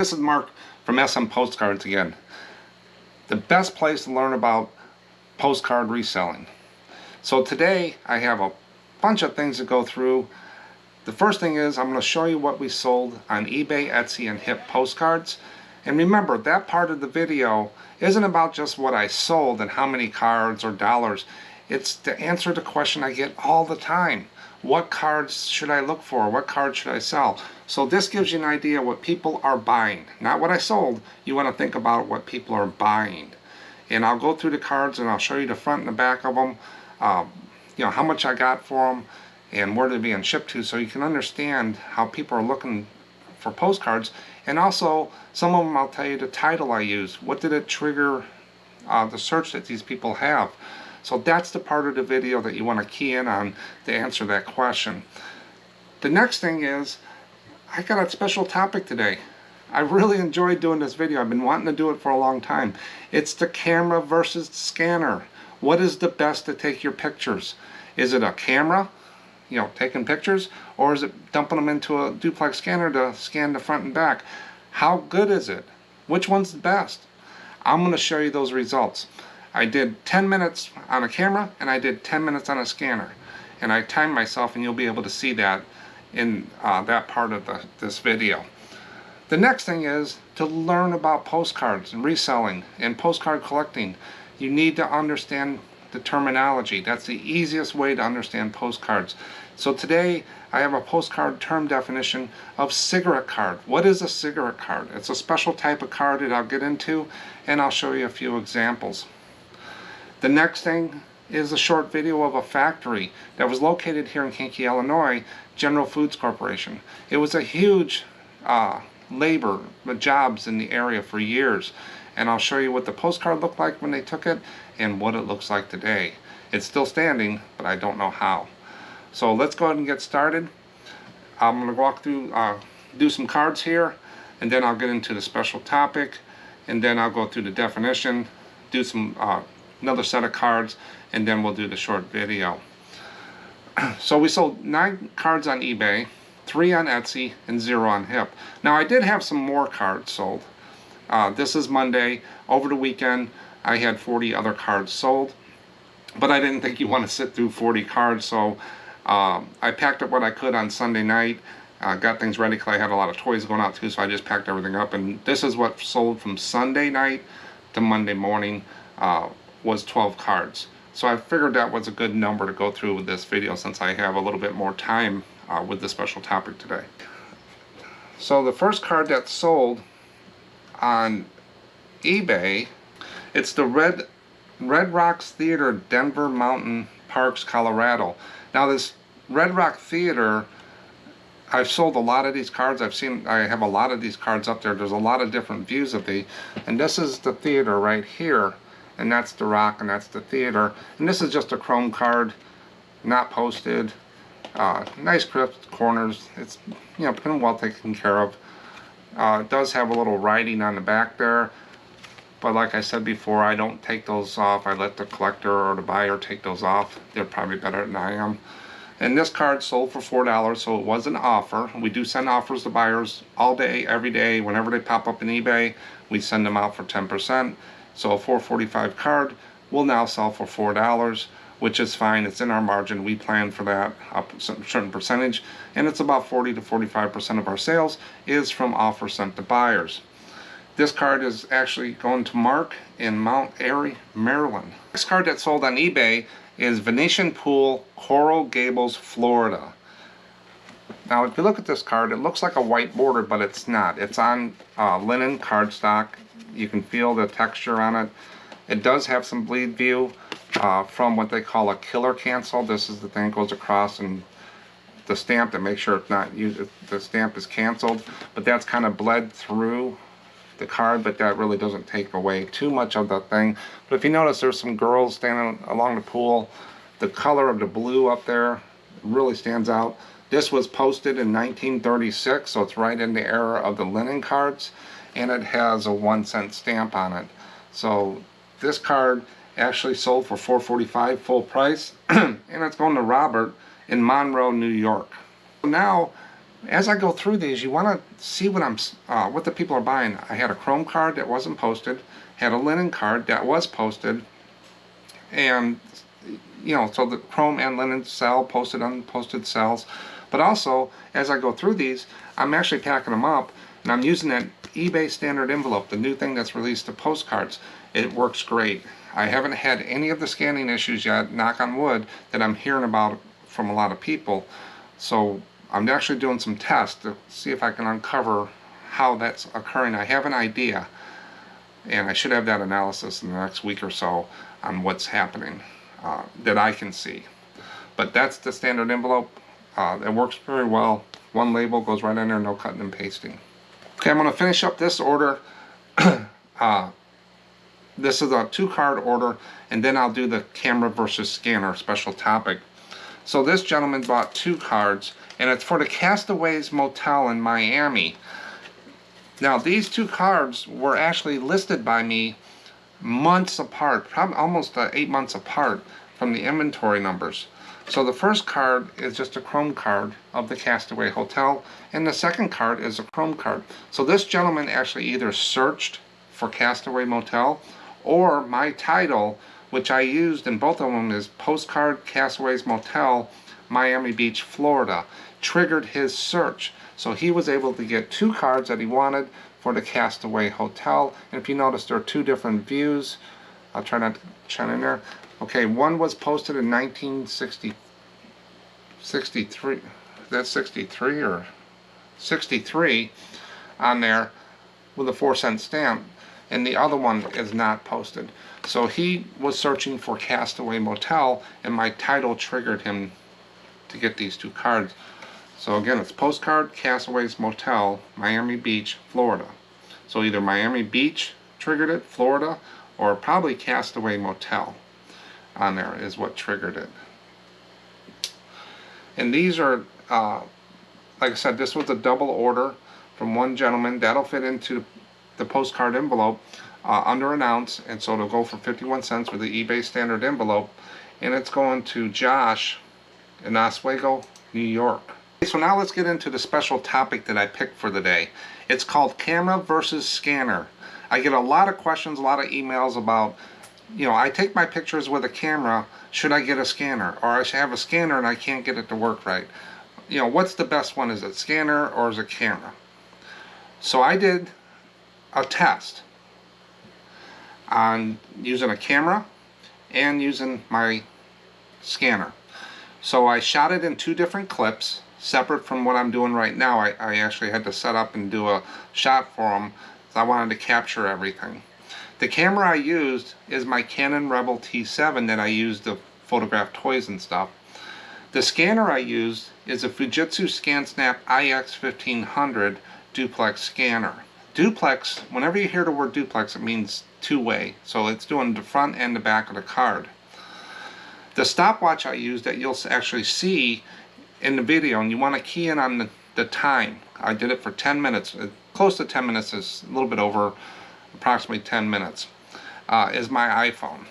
This is Mark from SMPostcards again. The best place to learn about postcard reselling. So today I have a bunch of things to go through. The first thing is I'm going to show you what we sold on eBay, Etsy, and HipPostcards. And remember, that part of the video isn't about just what I sold and how many cards or dollars. It's to answer the question I get all the time. What cards should I look for? What cards should I sell? So this gives you an idea what people are buying. Not what I sold. You want to think about what people are buying. And I'll go through the cards and I'll show you the front and the back of them. How much I got for them and where they're being shipped to, so you can understand how people are looking for postcards. And also, some of them I'll tell you the title I used. What did it trigger the search that these people have? So that's the part of the video that you want to key in on to answer that question. The next thing is, I got a special topic today. I really enjoyed doing this video. I've been wanting to do it for a long time. It's the camera versus the scanner. What is the best to take your pictures? Is it a camera, taking pictures, or is it dumping them into a duplex scanner to scan the front and back? How good is it? Which one's the best? I'm going to show you those results. I did 10 minutes on a camera and I did 10 minutes on a scanner, and I timed myself, and you'll be able to see that in that part of this video. The next thing is to learn about postcards and reselling and postcard collecting. You need to understand the terminology. That's the easiest way to understand postcards. So today I have a postcard term definition of cigarette card. What is a cigarette card? It's a special type of card that I'll get into, and I'll show you a few examples. The next thing is a short video of a factory that was located here in Kankakee, Illinois, General Foods Corporation. It was a huge labor jobs in the area for years, and I'll show you what the postcard looked like when they took it and what it looks like today. It's still standing, but I don't know how. So let's go ahead and get started. I'm going to walk through, do some cards here, and then I'll get into the special topic, and then I'll go through the definition, do some another set of cards, and then we'll do the short video. So we sold 9 cards on eBay, 3 on Etsy, and 0 on Hip. Now I did have some more cards sold. This is Monday. Over the weekend I had 40 other cards sold, but I didn't think you want to sit through 40 cards, so I packed up what I could on Sunday night, got things ready because I had a lot of toys going out too, so I just packed everything up, and this is what sold from Sunday night to Monday morning. Was 12 cards. So I figured that was a good number to go through with this video, since I have a little bit more time with the special topic today. So the first card that sold on eBay, it's the Red Rocks Theater, Denver Mountain Parks, Colorado. Now this Red Rock Theater, I've sold a lot of these cards. I have a lot of these cards up there. There's a lot of different views of these, and this is the theater right here. And that's the rock, and that's the theater. And this is just a chrome card, not posted. Nice crisp corners. It's been well taken care of. It does have a little writing on the back there, but like I said before, I don't take those off. I let the collector or the buyer take those off. They're probably better than I am. And this card sold for $4, so it was an offer. We do send offers to buyers all day, every day. Whenever they pop up in eBay, we send them out for 10%. So a $4.45 card will now sell for $4, which is fine. It's in our margin. We plan for that, a certain percentage, and it's about 40 to 45% of our sales is from offers sent to buyers. This card is actually going to Mark in Mount Airy, Maryland. The next card that sold on eBay is Venetian Pool, Coral Gables, Florida. Now if you look at this card, it looks like a white border, but it's not. It's on linen cardstock. You can feel the texture on it. It does have some bleed view from what they call a killer cancel. This is the thing that goes across and the stamp to make sure it's not used, the stamp is canceled. But that's kind of bled through the card, but that really doesn't take away too much of the thing. But if you notice, there's some girls standing along the pool. The color of the blue up there really stands out. This was posted in 1936, so it's right in the era of the linen cards. And it has a 1-cent stamp on it. So this card actually sold for $4.45 full price, and it's going to Robert in Monroe, New York. Now as I go through these, you want to see what the people are buying. I had a chrome card that wasn't posted, had a linen card that was posted, and so the chrome and linen sell, posted, unposted sells. But also, as I go through these, I'm actually packing them up, and I'm using that eBay standard envelope, the new thing that's released to Postcards. It works great. I haven't had any of the scanning issues yet, knock on wood, that I'm hearing about from a lot of people. So I'm actually doing some tests to see if I can uncover how that's occurring. I have an idea, and I should have that analysis in the next week or so on what's happening that I can see. But that's the standard envelope. It works very well. One label goes right in there, no cutting and pasting. Okay, I'm going to finish up this order. This is a 2-card order, and then I'll do the camera versus scanner special topic. So this gentleman bought 2 cards, and it's for the Castaways Motel in Miami. Now these 2 cards were actually listed by me months apart, probably almost 8 months apart from the inventory numbers. So the first card is just a chrome card of the Castaway Hotel, and the second card is a chrome card. So this gentleman actually either searched for Castaway Motel, or my title, which I used in both of them, is Postcard Castaways Motel, Miami Beach, Florida, triggered his search. So he was able to get 2 cards that he wanted for the Castaway Hotel. And if you notice, there are 2 different views. I'll try not to shine in there. Okay, one was posted in 1963. That's 63 or 63 on there with a 4-cent stamp, and the other one is not posted. So he was searching for Castaway Motel, and my title triggered him to get these 2 cards. So again, it's Postcard Castaways Motel, Miami Beach, Florida. So either Miami Beach triggered it, Florida, or probably Castaway Motel on there is what triggered it. And these are, like I said, this was a double order from one gentleman. That'll fit into the postcard envelope under an ounce, and so it'll go for 51 cents with the eBay standard envelope, and it's going to Josh in Oswego, New York. So now let's get into the special topic that I picked for the day. It's called camera versus scanner. I get a lot of questions, a lot of emails about, I take my pictures with a camera, should I get a scanner? Or I should have a scanner and I can't get it to work right. What's the best one? Is it scanner or is it camera? So I did a test on using a camera and using my scanner. So I shot it in 2 different clips, separate from what I'm doing right now. I actually had to set up and do a shot for them, so I wanted to capture everything. The camera I used is my Canon Rebel T7 that I used to photograph toys and stuff. The scanner I used is a Fujitsu ScanSnap IX1500 duplex scanner. Duplex, whenever you hear the word duplex, it means 2-way. So it's doing the front and the back of the card. The stopwatch I used that you'll actually see in the video, and you want to key in on the time. I did it for 10 minutes. Close to 10 minutes, is a little bit over approximately 10 minutes, is my iPhone.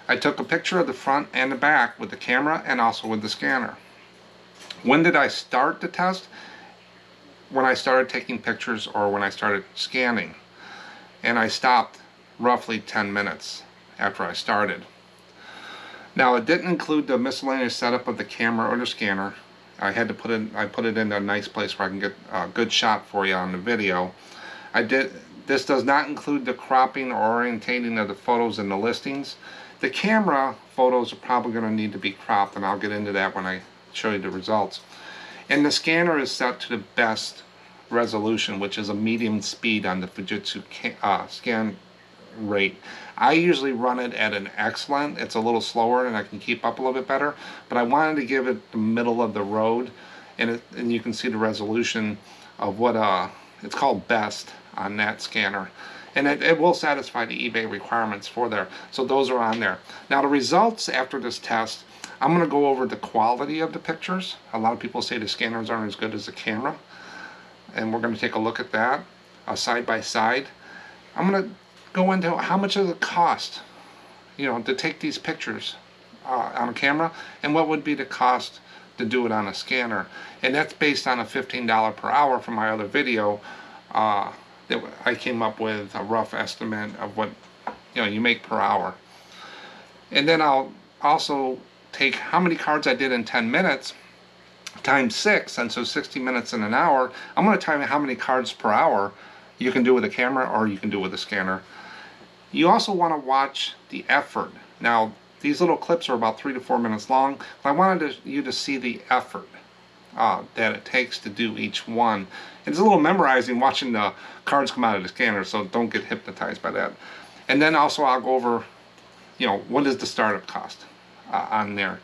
I took a picture of the front and the back with the camera and also with the scanner. When did I start the test? When I started taking pictures or when I started scanning. And I stopped roughly 10 minutes after I started. Now it didn't include the miscellaneous setup of the camera or the scanner. I put it in a nice place where I can get a good shot for you on the video. This does not include the cropping or orientating of the photos in the listings. The camera photos are probably going to need to be cropped, and I'll get into that when I show you the results. And the scanner is set to the best resolution, which is a medium speed on the Fujitsu scan rate. I usually run it at an excellent. It's a little slower and I can keep up a little bit better, but I wanted to give it the middle of the road, and you can see the resolution of what it's called best on that scanner, and it will satisfy the eBay requirements for there. So those are on there. Now the results after this test, I'm going to go over the quality of the pictures. A lot of people say the scanners aren't as good as the camera, and we're going to take a look at that side by side. I'm going to go into how much does it cost, to take these pictures on a camera, and what would be the cost to do it on a scanner. And that's based on a $15 per hour from my other video. That I came up with a rough estimate of what you make per hour. And then I'll also take how many cards I did in 10 minutes times 6, and so 60 minutes in an hour. I'm going to tell you how many cards per hour you can do with a camera or you can do with a scanner. You also want to watch the effort. Now, these little clips are about 3 to 4 minutes long. I wanted you to see the effort that it takes to do each one. It's a little memorizing watching the cards come out of the scanner, so don't get hypnotized by that. And then also I'll go over, what is the startup cost on there.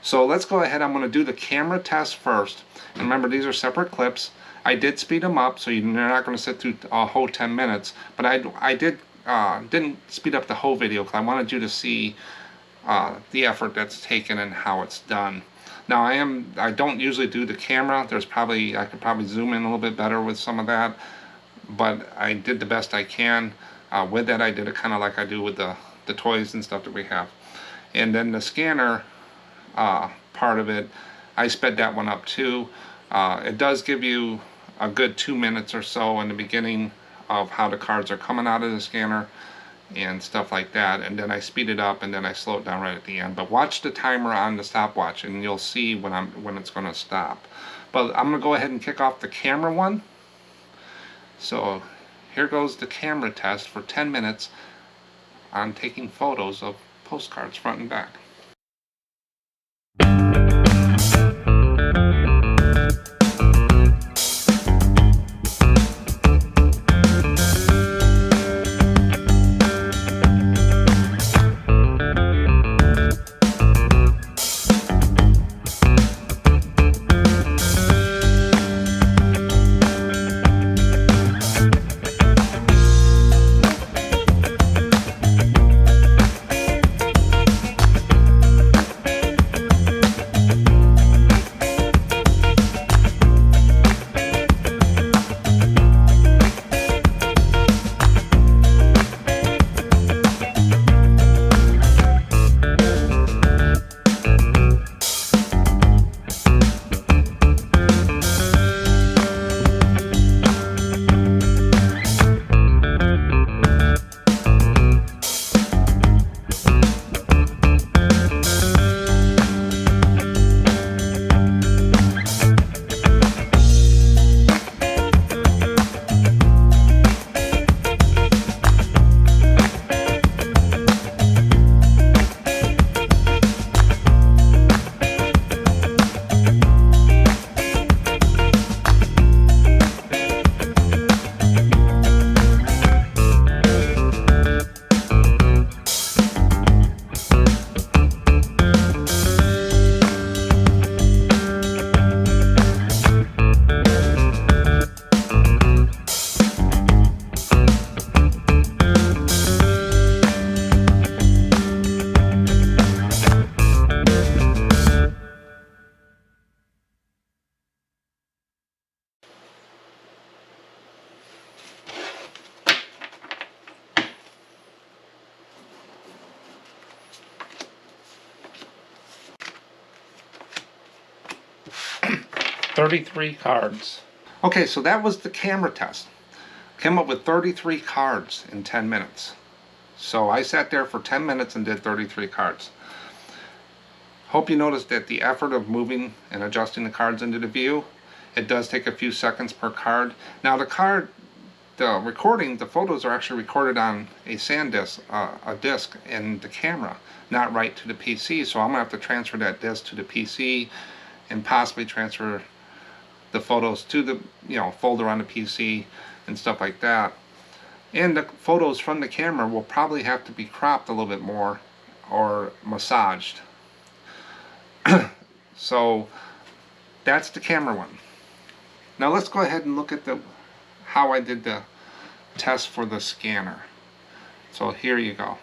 So let's go ahead. I'm going to do the camera test first. And remember, these are separate clips. I did speed them up, so you're not going to sit through a whole 10 minutes. But I didn't speed up the whole video because I wanted you to see the effort that's taken and how it's done. Now I don't usually do the camera. I could probably zoom in a little bit better with some of that, but I did the best I can with that. I did it kind of like I do with the toys and stuff that we have. And then the scanner part of it, I sped that one up too. It does give you a good 2 minutes or so in the beginning of how the cards are coming out of the scanner and stuff like that, and then I speed it up and then I slow it down right at the end. But watch the timer on the stopwatch and you'll see when it's going to stop. But I'm going to go ahead and kick off the camera one. So here goes the camera test for 10 minutes on taking photos of postcards front and back. $33 cards. Okay, so that was the camera test. Came up with 33 cards in 10 minutes. So I sat there for 10 minutes and did 33 cards. Hope you noticed that the effort of moving and adjusting the cards into the view, it does take a few seconds per card. Now the photos are actually recorded on a SanDisk, a disk in the camera, not right to the PC. So I'm gonna have to transfer that disk to the PC and possibly transfer the photos to the folder on the PC and stuff like that. And the photos from the camera will probably have to be cropped a little bit more or massaged. So that's the camera one. Now let's go ahead and look at how I did the test for the scanner. So here you go.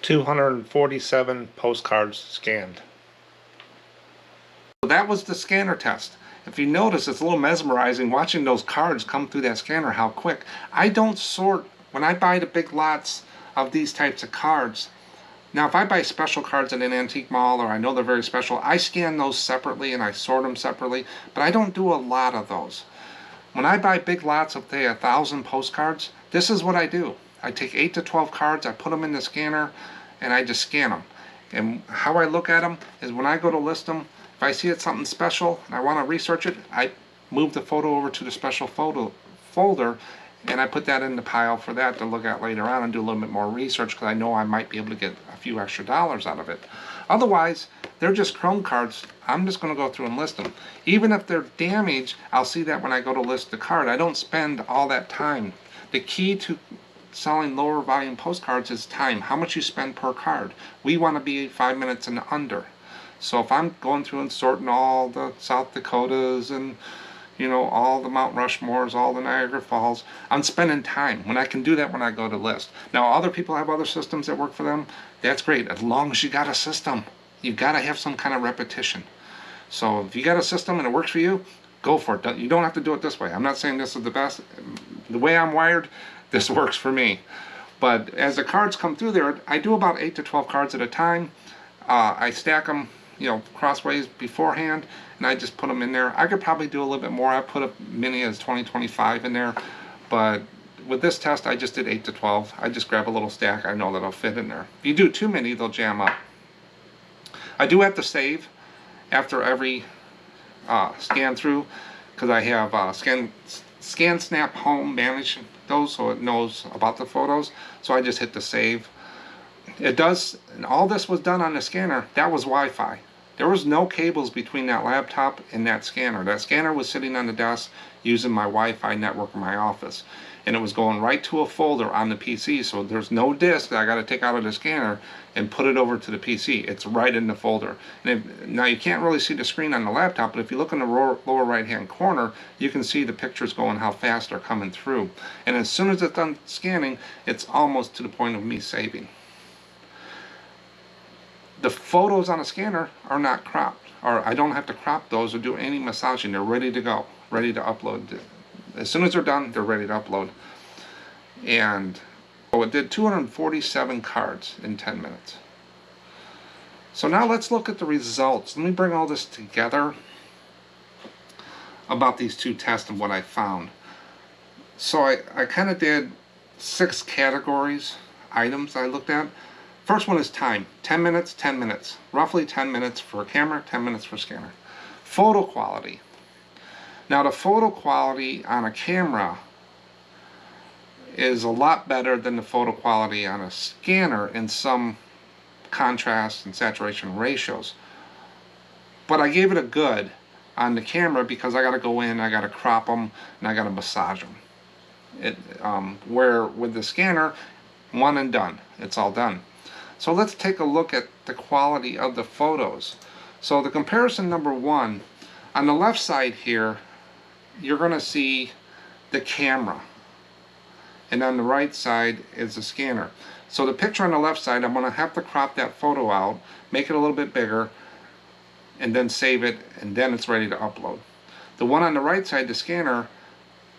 247 postcards scanned. So that was the scanner test. If you notice, it's a little mesmerizing watching those cards come through that scanner, how quick. I don't sort, when I buy the big lots of these types of cards. Now, if I buy special cards at an antique mall, or I know they're very special, I scan those separately and I sort them separately, but I don't do a lot of those. When I buy big lots of, say, 1,000 postcards, this is what I do. I take 8 to 12 cards, I put them in the scanner, and I just scan them. And how I look at them is when I go to list them, if I see it's something special and I want to research it, I move the photo over to the special photo folder, and I put that in the pile for that to look at later on and do a little bit more research, because I know I might be able to get a few extra dollars out of it. Otherwise, they're just Chrome cards. I'm just going to go through and list them. Even if they're damaged, I'll see that when I go to list the card. I don't spend all that time. The key to selling lower volume postcards is time. How much you spend per card. We want to be 5 minutes and under. So if I'm going through and sorting all the South Dakotas and all the Mount Rushmores, all the Niagara Falls, I'm spending time when I can do that when I go to list. Now, other people have other systems that work for them. That's great, as long as you got a system. You got to have some kind of repetition. So if you got a system and it works for you, go for it. You don't have to do it this way. I'm not saying this is the best. The way I'm wired, this works for me. But as the cards come through there, I do about 8 to 12 cards at a time. I stack them crossways beforehand, and I just put them in there. I could probably do a little bit more. I put as many as 20, 25 in there, but with this test, I just did 8 to 12. I just grab a little stack. I know that'll fit in there. If you do too many, they'll jam up. I do have to save after every scan through, because I have Scan Snap Home manage those, so it knows about the photos. So I just hit the save. It does, and all this was done on the scanner. That was Wi-Fi. There was no cables between that laptop and that scanner. That scanner was sitting on the desk using my Wi-Fi network in my office, and it was going right to a folder on the PC. So there's no disk that I got to take out of the scanner and put it over to the PC. It's right in the folder. And now you can't really see the screen on the laptop, but if you look in the lower right-hand corner, you can see the pictures going, how fast they're coming through. And as soon as it's done scanning, it's almost to the point of me saving. The photos on a scanner are not cropped, or I don't have to crop those or do any massaging. They're ready to go, ready to upload. As soon as they're done, they're ready to upload. And so it did 247 cards in 10 minutes. So now let's look at the results. Let me bring all this together about these two tests and what I found. So I kind of did 6 categories, items I looked at. First one is time. 10 minutes, 10 minutes. Roughly 10 minutes for a camera, 10 minutes for a scanner. Photo quality. Now the photo quality on a camera is a lot better than the photo quality on a scanner in some contrast and saturation ratios. But I gave it a good on the camera because I got to go in, I got to crop them, and I got to massage them. Where with the scanner, one and done. It's all done. So let's take a look at the quality of the photos. So the comparison number 1, on the left side here, you're going to see the camera. And on the right side is the scanner. So the picture on the left side, I'm going to have to crop that photo out, make it a little bit bigger, and then save it, and then it's ready to upload. The one on the right side, the scanner,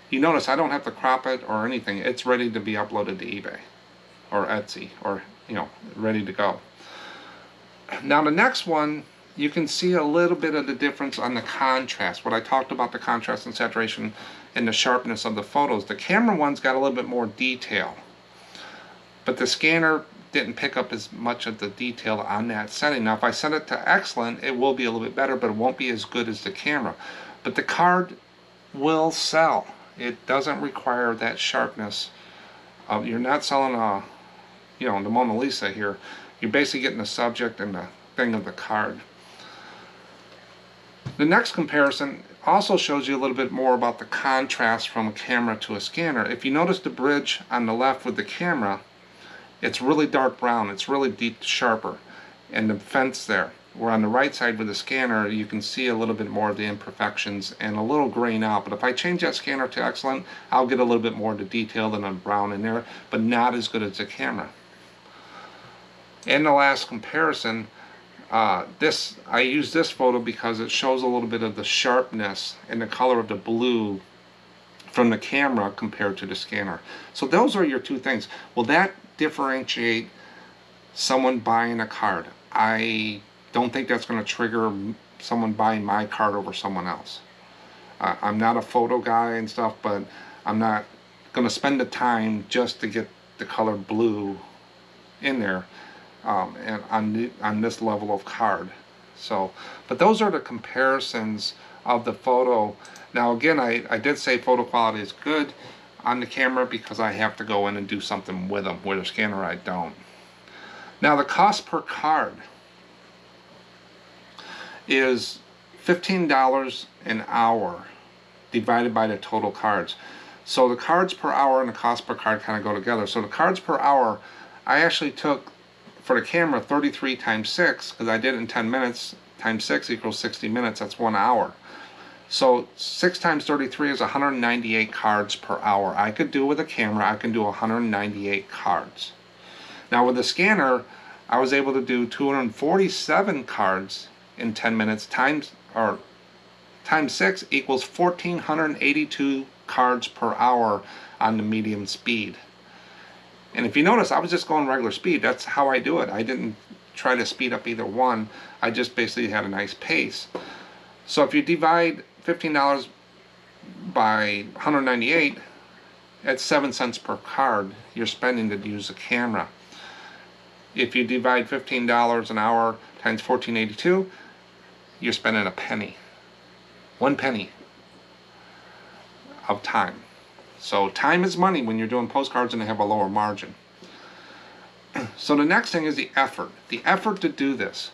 you notice I don't have to crop it or anything. It's ready to be uploaded to eBay or Etsy, or ready to go. Now the next one, you can see a little bit of the difference on the contrast. What I talked about, the contrast and saturation and the sharpness of the photos. The camera one's got a little bit more detail, but the scanner didn't pick up as much of the detail on that setting. Now if I set it to excellent, it will be a little bit better, but it won't be as good as the camera. But the card will sell. It doesn't require that sharpness. You're not selling a the Mona Lisa here. You're basically getting the subject and the thing of the card. The next comparison also shows you a little bit more about the contrast from a camera to a scanner. If you notice the bridge on the left with the camera, it's really dark brown. It's really deep, sharper, and the fence there. Where on the right side with the scanner, you can see a little bit more of the imperfections and a little grain out. But if I change that scanner to excellent, I'll get a little bit more of the detail than a brown in there, but not as good as the camera. And the last comparison, I use this photo because it shows a little bit of the sharpness and the color of the blue from the camera compared to the scanner. So those are your two things. Will that differentiate someone buying a card? I don't think that's going to trigger someone buying my card over someone else. I'm not a photo guy and stuff, but I'm not going to spend the time just to get the color blue in there and on this level of card. So, but those are the comparisons of the photo. Now again, I did say photo quality is good on the camera because I have to go in and do something with them. With a scanner I don't. Now the cost per card is $15 an hour divided by the total cards. So the cards per hour and the cost per card kind of go together. So the cards per hour, I actually took for the camera 33 times 6 because I did it in 10 minutes. Times 6 equals 60 minutes. That's 1 hour. So 6 times 33 is 198 cards per hour. I could do with a camera, I can do 198 cards. Now with the scanner, I was able to do 247 cards in 10 minutes times 6 equals 1,482 cards per hour on the medium speed. And if you notice, I was just going regular speed. That's how I do it. I didn't try to speed up either one. I just basically had a nice pace. So if you divide $15 by 198, that's 7 cents per card you're spending to use a camera. If you divide $15 an hour times 1482, you're spending a penny. 1 penny of time. So time is money when you're doing postcards and they have a lower margin. So the next thing is the effort. The effort to do this.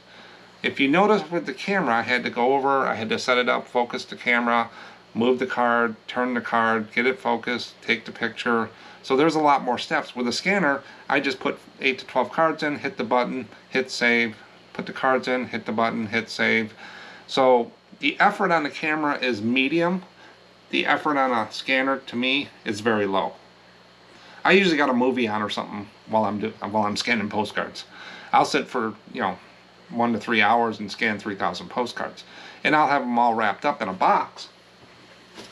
If you notice with the camera, I had to go over, I had to set it up, focus the camera, move the card, turn the card, get it focused, take the picture. So there's a lot more steps. With a scanner, I just put 8 to 12 cards in, hit the button, hit save, put the cards in, hit the button, hit save. So the effort on the camera is medium. The effort on a scanner, to me, is very low. I usually got a movie on or something while I'm scanning postcards. I'll sit for 1 to 3 hours and scan 3,000 postcards, and I'll have them all wrapped up in a box.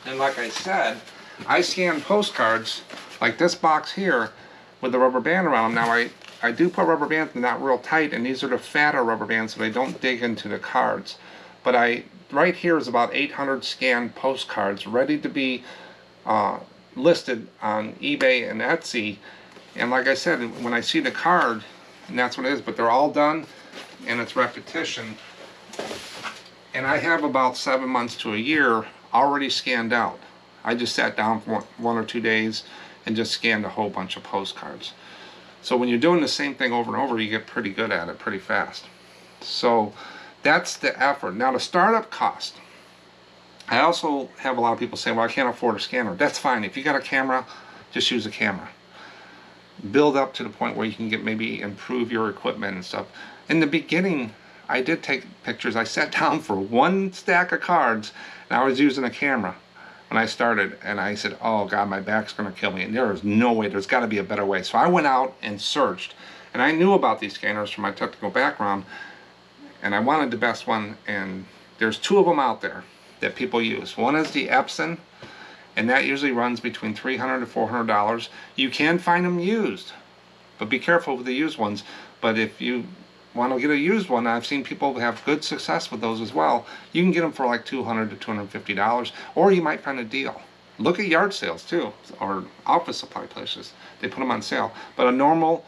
And like I said, I scan postcards like this box here with the rubber band around them. Now I do put rubber bands, they're not real tight, and these are the fatter rubber bands so they don't dig into the cards. But right here is about 800 scanned postcards ready to be listed on eBay and Etsy. And like I said, when I see the card, and that's what it is, but they're all done and it's repetition. And I have about 7 months to a year already scanned out. I just sat down for 1 or 2 days and just scanned a whole bunch of postcards. So when you're doing the same thing over and over, you get pretty good at it pretty fast. So that's the effort. Now the startup cost. I also have a lot of people say, well, I can't afford a scanner. That's fine. If you got a camera, just use a camera. Build up to the point where you can maybe improve your equipment and stuff. In the beginning, I did take pictures. I sat down for 1 stack of cards and I was using a camera when I started, and I said, oh God, my back's gonna kill me, and there is no way, there's gotta be a better way. So I went out and searched, and I knew about these scanners from my technical background, and I wanted the best one, and there's 2 of them out there that people use. One is the Epson, and that usually runs between $300 to $400. You can find them used, but be careful with the used ones. But if you want to get a used one, I've seen people have good success with those as well. You can get them for like $200 to $250, or you might find a deal. Look at yard sales too, or office supply places. They put them on sale. But a normal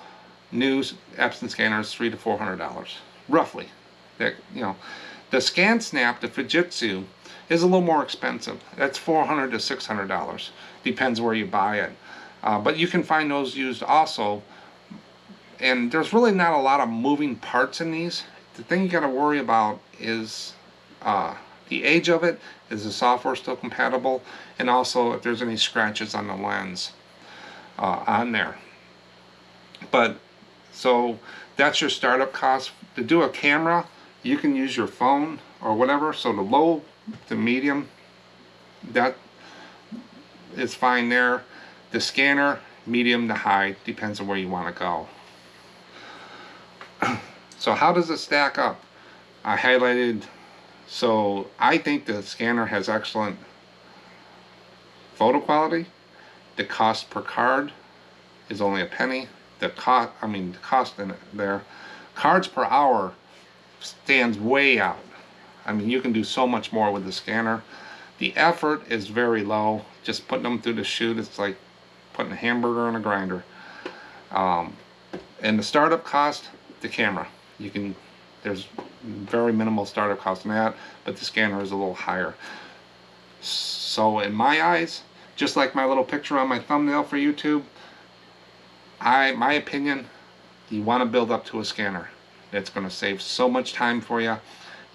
new Epson scanner is $300 to $400, roughly. The ScanSnap, the Fujitsu, is a little more expensive. That's $400 to $600. Depends where you buy it. But you can find those used also. And there's really not a lot of moving parts in these. The thing you got to worry about is the age of it. Is the software still compatible? And also if there's any scratches on the lens on there. But so that's your startup cost. To do a camera, you can use your phone or whatever. So the low to medium, that is fine there. The scanner, medium to high, depends on where you want to go. So how does it stack up? I highlighted, so I think the scanner has excellent photo quality. The cost per card is only a penny. The cost in it there. Cards per hour stands way out. I mean, you can do so much more with the scanner. The effort is very low. Just putting them through the chute, it's like putting a hamburger in a grinder. And the startup cost, the camera. There's very minimal startup cost in that, but the scanner is a little higher. So in my eyes, just like my little picture on my thumbnail for YouTube, my opinion, you want to build up to a scanner. It's going to save so much time for you.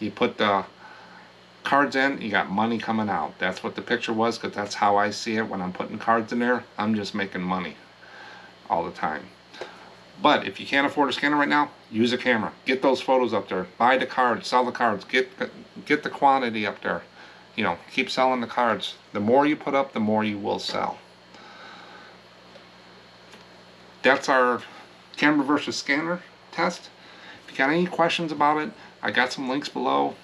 You put the cards in, you got money coming out. That's what the picture was, because that's how I see it when I'm putting cards in there. I'm just making money all the time. But if you can't afford a scanner right now, use a camera. Get those photos up there. Buy the cards, sell the cards, get the quantity up there. You know, keep selling the cards. The more you put up, the more you will sell. That's our camera versus scanner test. If you got any questions about it, I got some links below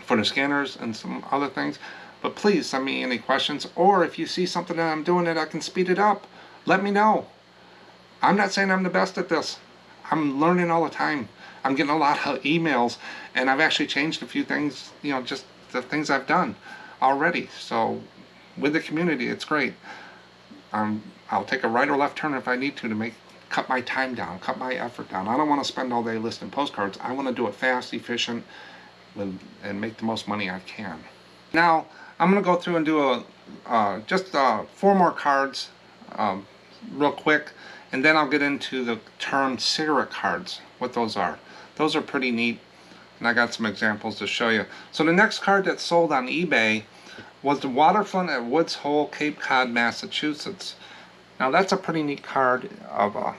for the scanners and some other things. But please send me any questions, or if you see something that I'm doing that I can speed it up, let me know. I'm not saying I'm the best at this. I'm learning all the time. I'm getting a lot of emails, and I've actually changed a few things, you know, just the things I've done already. So with the community, it's great. I'll take a right or left turn if I need to cut my time down, cut my effort down. I don't want to spend all day listing postcards. I want to do it fast, efficient, and make the most money I can. Now I'm going to go through and do just 4 more cards real quick, and then I'll get into the term cigarette cards, what those are. Those are pretty neat, and I got some examples to show you. So the next card that sold on eBay was the Waterfront at Woods Hole, Cape Cod, Massachusetts. Now that's a pretty neat card of a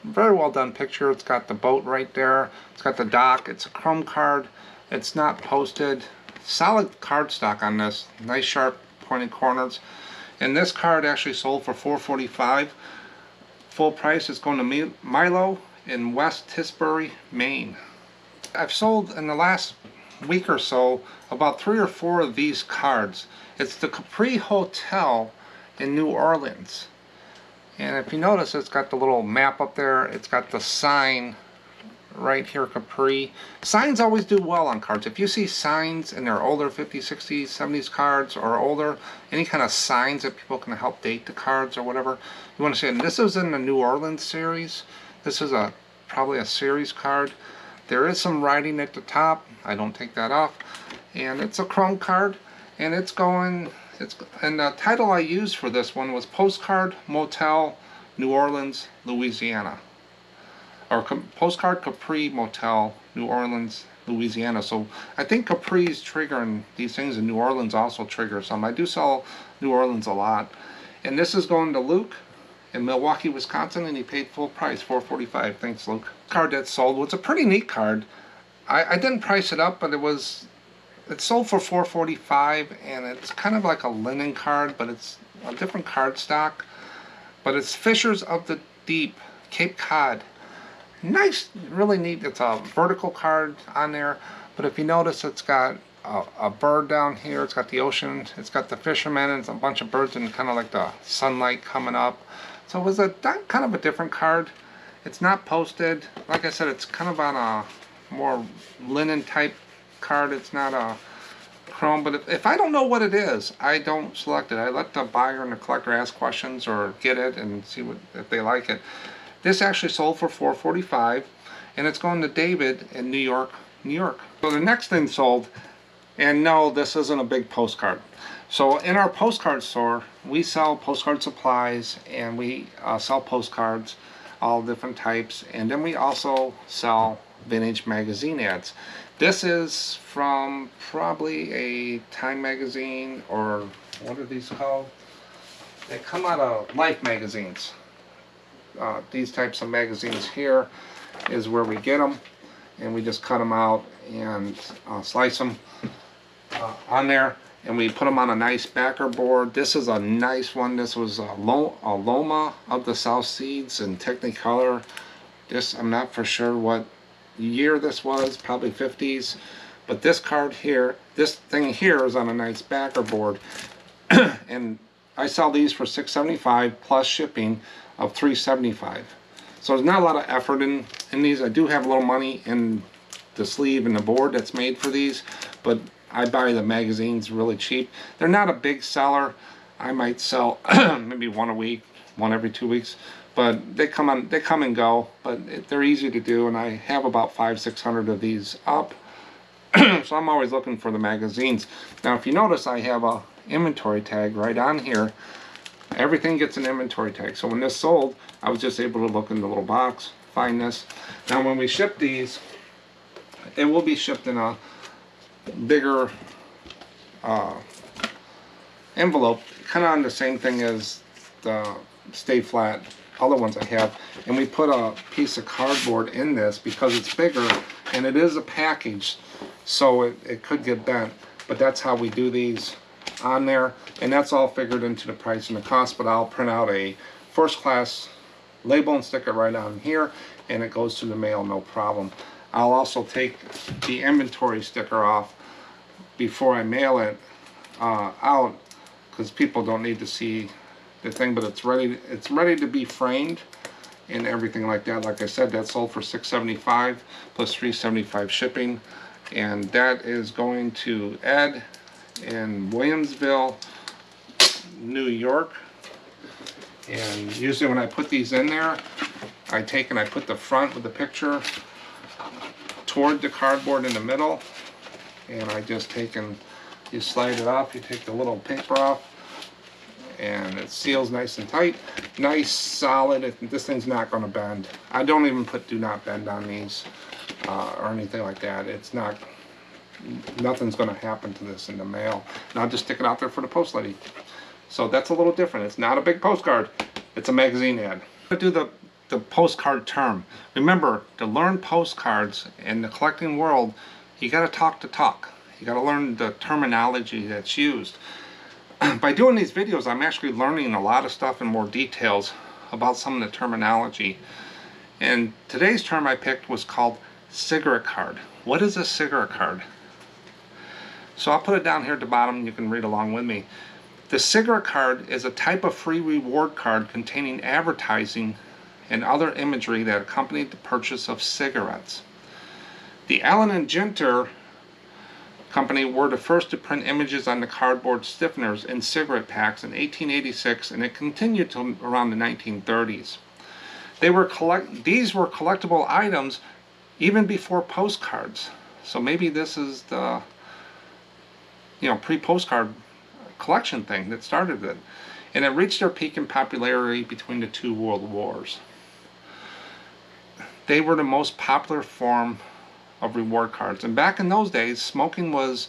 very well done picture. It's got the boat right there. It's got the dock. It's a chrome card. It's not posted. Solid card stock on this. Nice sharp pointed corners. And this card actually sold for $4.45. Full price is going to Milo in West Tisbury, Maine. I've sold in the last week or so about 3 or 4 of these cards. It's the Capri Hotel in New Orleans. And if you notice, it's got the little map up there. It's got the sign right here, Capri. Signs always do well on cards. If you see signs in their older 50s, 60s, 70s cards or older, any kind of signs that people can help date the cards or whatever, you want to see it. And this is in the New Orleans series. This is probably a series card. There is some writing at the top. I don't take that off. And it's a chrome card. And and the title I used for this one was Postcard Motel, New Orleans, Louisiana. Or Postcard Capri Motel, New Orleans, Louisiana. So I think Capri's triggering these things, and New Orleans also triggers some. I do sell New Orleans a lot. And this is going to Luke in Milwaukee, Wisconsin, and he paid full price, $4.45. Thanks, Luke. Card that sold was a pretty neat card. I didn't price it up, but it sold for $4.45, and it's kind of like a linen card, but it's a different card stock. But it's Fishers of the Deep, Cape Cod. Nice, really neat. It's a vertical card on there, but if you notice, it's got a bird down here. It's got the ocean. It's got the fishermen, and it's a bunch of birds and kind of like the sunlight coming up. So it was kind of a different card. It's not posted. Like I said, it's kind of on a more linen type card. It's not a chrome, but if I don't know what it is, I don't select it. I let the buyer and the collector ask questions or get it and see if they like it. This actually sold for $4.45, and it's going to David in New York, New York. So the next thing sold, and no, this isn't a big postcard. So in our postcard store, we sell postcard supplies, and we sell postcards, all different types, and then we also sell vintage magazine ads. This is from probably a Time magazine, or what are these called? They come out of Life magazines. These types of magazines here is where we get them, and we just cut them out and slice them on there, and we put them on a nice backer board. This is a nice one. This was a Loma of the South Seeds in Technicolor. This, I'm not for sure what year this was, probably 50s. But this card here, this thing here is on a nice backer board. And I sell these for $6.75 plus shipping of $3.75. So there's not a lot of effort in these. I do have a little money in the sleeve and the board that's made for these, but I buy the magazines really cheap. They're not a big seller. I might sell maybe one a week, one every 2 weeks, but they come and go. But they're easy to do, and I have about 500-600 of these up. So I'm always looking for the magazines. Now, if you notice, I have a inventory tag right on here. Everything gets an inventory tag. So when this sold, I was just able to look in the little box, find this. Now, when we ship these, it will be shipped in a bigger envelope, kind of on the same thing as the Stay Flat other ones I have, and we put a piece of cardboard in this because it's bigger, and it is a package, so it could get bent, but that's how we do these on there, and that's all figured into the price and the cost. But I'll print out a first class label and stick it right on here, and it goes to the mail, no problem. I'll also take the inventory sticker off before I mail it out, because people don't need to see the thing, but it's ready to be framed and everything like that. Like I said, that sold for $6.75 plus $3.75 shipping, and that is going to Ed in Williamsville, New York. And usually when I put these in there, I put the front with the picture toward the cardboard in the middle, and I just take and you slide it off, you take the little paper off, and it seals nice and tight, nice solid. This thing's not going to bend. I don't even put do not bend on these or anything like that. It's not, nothing's going to happen to this in the mail, and I'll just stick it out there for the post lady. So that's a little different. It's not a big postcard, it's a magazine ad. I'm going to do the postcard term. Remember, to learn postcards in the collecting world, you got to talk the talk. You got to learn the terminology that's used. By doing these videos, I'm actually learning a lot of stuff and more details about some of the terminology. And today's term I picked was called cigarette card. What is a cigarette card? So I'll put it down here at the bottom and you can read along with me. The cigarette card is a type of free reward card containing advertising and other imagery that accompanied the purchase of cigarettes. The Allen and Ginter Company were the first to print images on the cardboard stiffeners in cigarette packs in 1886, and it continued till around the 1930s. These were collectible items even before postcards. So maybe this is the pre-postcard collection thing that started it. And it reached their peak in popularity between the two world wars. They were the most popular form of reward cards. And back in those days, smoking was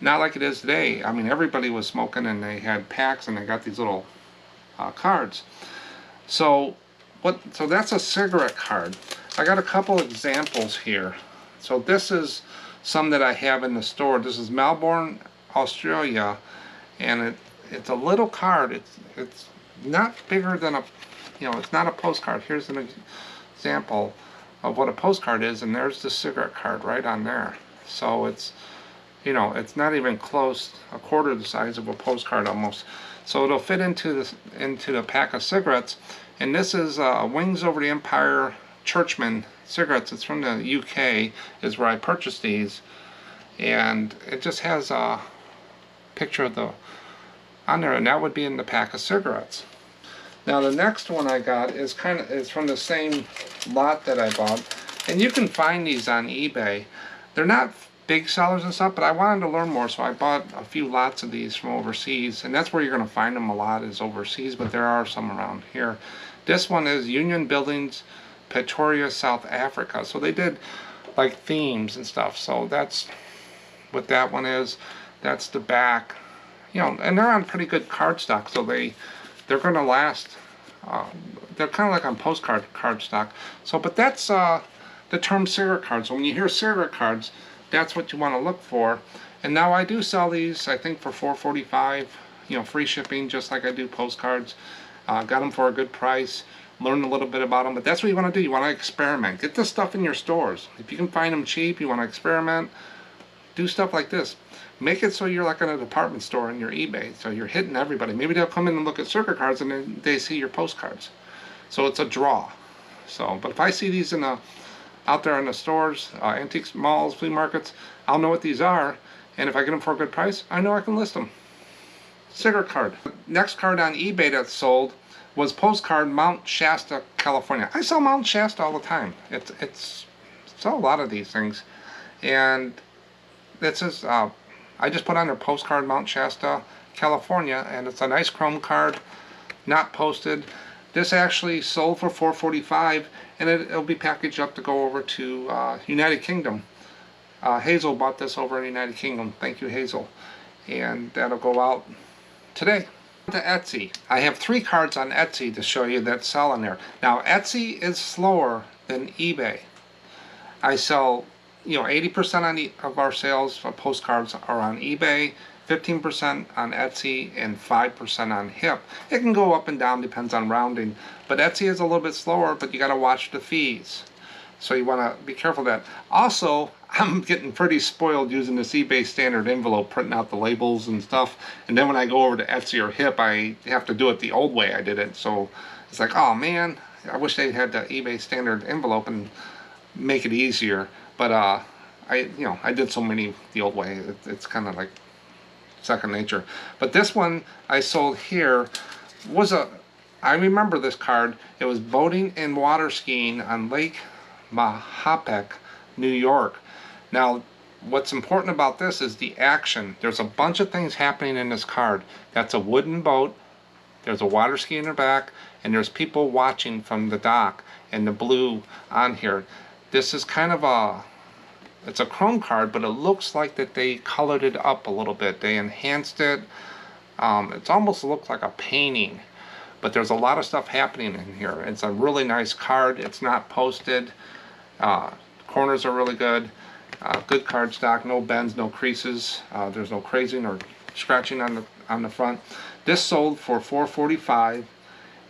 not like it is today. I mean, everybody was smoking, and they had packs, and they got these little cards. So that's a cigarette card. I got a couple examples here. So this is some that I have in the store. This is Melbourne, Australia, and it's a little card. It's not bigger than it's not a postcard. Here's an example of what a postcard is, and there's the cigarette card right on there. So it's not even close, a quarter the size of a postcard almost. So it'll fit into the pack of cigarettes. And this is Wings Over the Empire Churchman cigarettes. It's from the UK, is where I purchased these, and it just has a picture of on there, and that would be in the pack of cigarettes. Now the next one I got is from the same lot that I bought, and you can find these on eBay. They're not big sellers and stuff, but I wanted to learn more, so I bought a few lots of these from overseas, and that's where you're going to find them a lot, is overseas, but there are some around here. This one is Union Buildings, Pretoria, South Africa. So they did like themes and stuff. So that's what that one is. That's the back. And they're on pretty good cardstock, so they're going to last. They're kind of like on postcard cardstock. So, but that's the term cigarette cards. So when you hear cigarette cards, that's what you want to look for. And now I do sell these, I think, for $4.45. Free shipping, just like I do postcards. Got them for a good price. learn a little bit about them. But that's what you want to do. You want to experiment. Get this stuff in your stores. If you can find them cheap, you want to experiment, do stuff like this. Make it so you're like in a department store in your eBay, so you're hitting everybody. Maybe they'll come in and look at circuit cards and then they see your postcards. So it's a draw. So, but if I see these out there in the stores, antiques, malls, flea markets, I'll know what these are, and if I get them for a good price, I know I can list them. Cigarette card. Next card on eBay that sold was Postcard, Mount Shasta, California. I sell Mount Shasta all the time. It's sell a lot of these things, and this is I just put on their Postcard, Mount Shasta, California, and it's a nice chrome card, not posted. This actually sold for $4.45, and it'll be packaged up to go over to United Kingdom. Hazel bought this over in the United Kingdom. Thank you, Hazel. And that'll go out today. To Etsy. I have 3 cards on Etsy to show you that sell in there. Now, Etsy is slower than eBay. I sell, 80% of our sales for postcards are on eBay, 15% on Etsy, and 5% on Hip. It can go up and down, depends on rounding. But Etsy is a little bit slower, but you got to watch the fees. So you want to be careful of that. Also, I'm getting pretty spoiled using this eBay standard envelope, printing out the labels and stuff. And then when I go over to Etsy or Hip, I have to do it the old way I did it. So it's like, oh man, I wish they had the eBay standard envelope and make it easier. But I did so many the old way. It's kind of like second nature. But this one I sold here was I remember this card. It was boating and water skiing on Lake Mahopac, New York. Now, what's important about this is the action. There's a bunch of things happening in this card. That's a wooden boat, there's a water ski in the back, and there's people watching from the dock, and the blue on here. This is kind of it's a chrome card, but it looks like that they colored it up a little bit. They enhanced it. It almost looks like a painting, but there's a lot of stuff happening in here. It's a really nice card. It's not posted. Corners are really good. Good card stock, no bends, no creases. There's no crazing or scratching on the front. This sold for $4.45,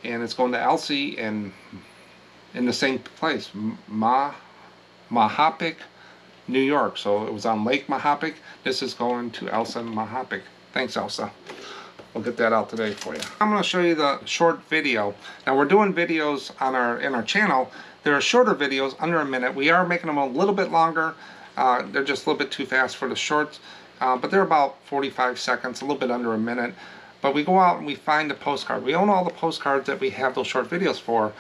and it's going to Elsie in the same place, Mahopac, New York. So it was on Lake Mahopac. This is going to Elsa Mahopac. Thanks, Elsa. We'll get that out today for you. I'm going to show you the short video. Now we're doing videos in our channel. There are shorter videos under a minute. We are making them a little bit longer. They're just a little bit too fast for the shorts, but they're about 45 seconds, a little bit under a minute. But we go out and we find the postcard. We own all the postcards that we have those short videos for,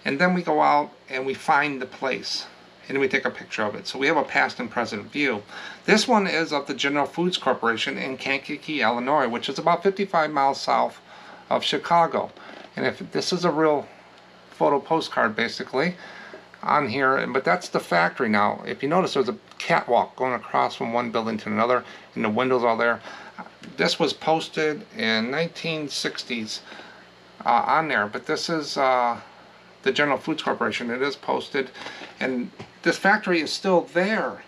and then we go out and we find the place, and we take a picture of it. So we have a past and present view. This one is of the General Foods Corporation in Kankakee, Illinois, which is about 55 miles south of Chicago. And if this is a real photo postcard, basically, on here, but that's the factory. Now, if you notice, there's a catwalk going across from one building to another, and the windows are there. This was posted in 1960s on there, but this is the General Foods Corporation. It is posted, and this factory is still there.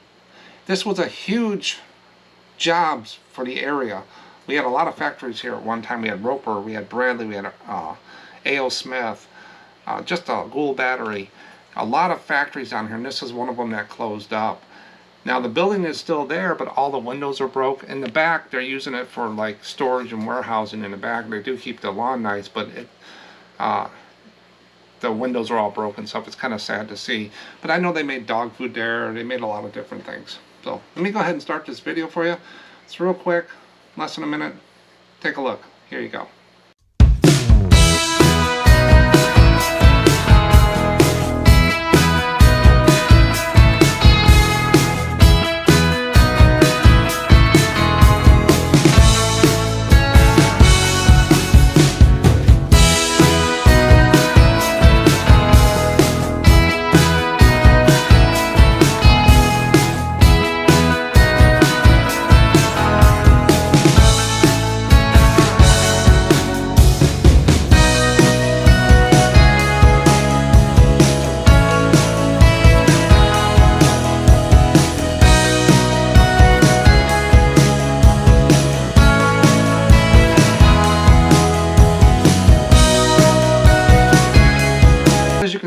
This was a huge jobs for the area. We had a lot of factories here at one time. We had Roper, we had Bradley, we had A.O. Smith, just a Gould Battery. A lot of factories down here, and this is one of them that closed up. Now the building is still there, but all the windows are broke. In the back, they're using it for like storage and warehousing in the back. They do keep the lawn nice, but the windows are all broken, so it's kind of sad to see. But I know they made dog food there. They made a lot of different things. So let me go ahead and start this video for you. It's real quick, less than a minute. Take a look. Here you go.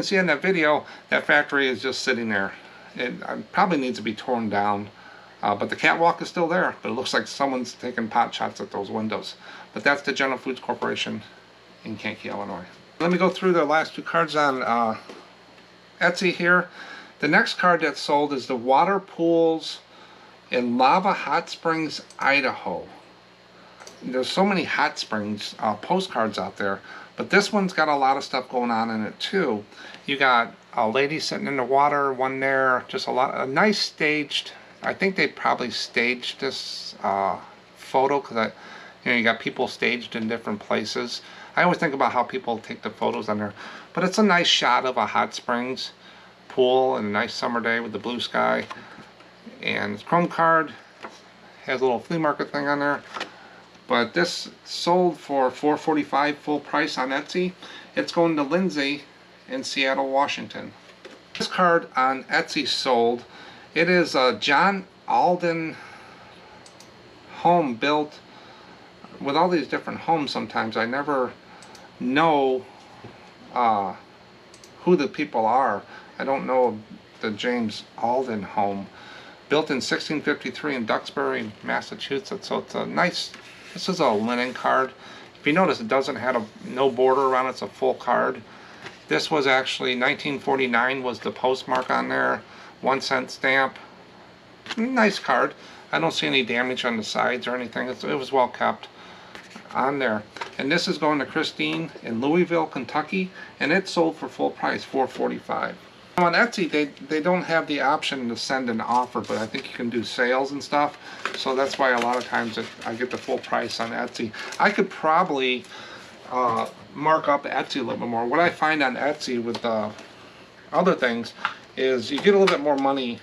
see in that video, that factory is just sitting there. It probably needs to be torn down. But the catwalk is still there, but it looks like someone's taking pot shots at those windows. But that's the General Foods Corporation in Kankakee, Illinois. Let me go through the last two cards on Etsy here. The next card that's sold is the Water Pools in Lava Hot Springs, Idaho. There's so many hot springs postcards out there, but this one's got a lot of stuff going on in it too. You got a lady sitting in the water, one there, just a nice staged. I think they probably staged this photo because you got people staged in different places. I always think about how people take the photos on there, but it's a nice shot of a hot springs pool and a nice summer day with the blue sky. And this chrome card has a little flea market thing on there. But this sold for $4.45 full price on Etsy. It's going to Lindsay in Seattle, Washington. This card on Etsy sold. It is a John Alden home built with all these different homes. Sometimes I never know who the people are. I don't know the James Alden home. Built in 1653 in Duxbury, Massachusetts. So it's a nice, this is a linen card. If you notice, it doesn't have no border around it. It's a full card. This was actually 1949 was the postmark on there. 1 cent stamp. Nice card. I don't see any damage on the sides or anything. It was well kept on there. And this is going to Christine in Louisville, Kentucky, and it sold for full price, $4.45. On Etsy, they don't have the option to send an offer, but I think you can do sales and stuff. So that's why a lot of times I get the full price on Etsy. I could probably mark up Etsy a little bit more. What I find on Etsy with other things is you get a little bit more money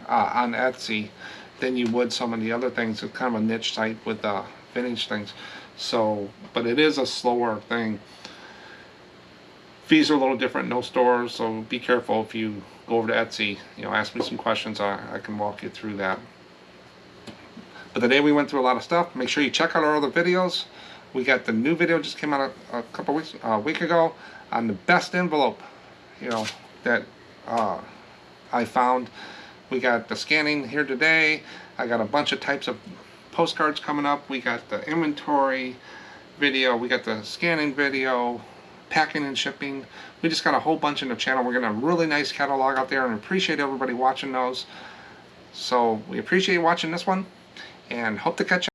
on Etsy than you would some of the other things. It's kind of a niche site with vintage things. So, but it is a slower thing. Fees are a little different, no stores, so be careful if you go over to Etsy. You know, ask me some questions. I can walk you through that. But today we went through a lot of stuff. Make sure you check out our other videos. We got the new video just came out a week ago on the best envelope, you know, that I found. We got the scanning here today. I got a bunch of types of postcards coming up. We got the inventory video. We got the scanning video, packing and shipping. We just got a whole bunch in the channel. We're getting a really nice catalog out there and appreciate everybody watching those. So we appreciate you watching this one and hope to catch you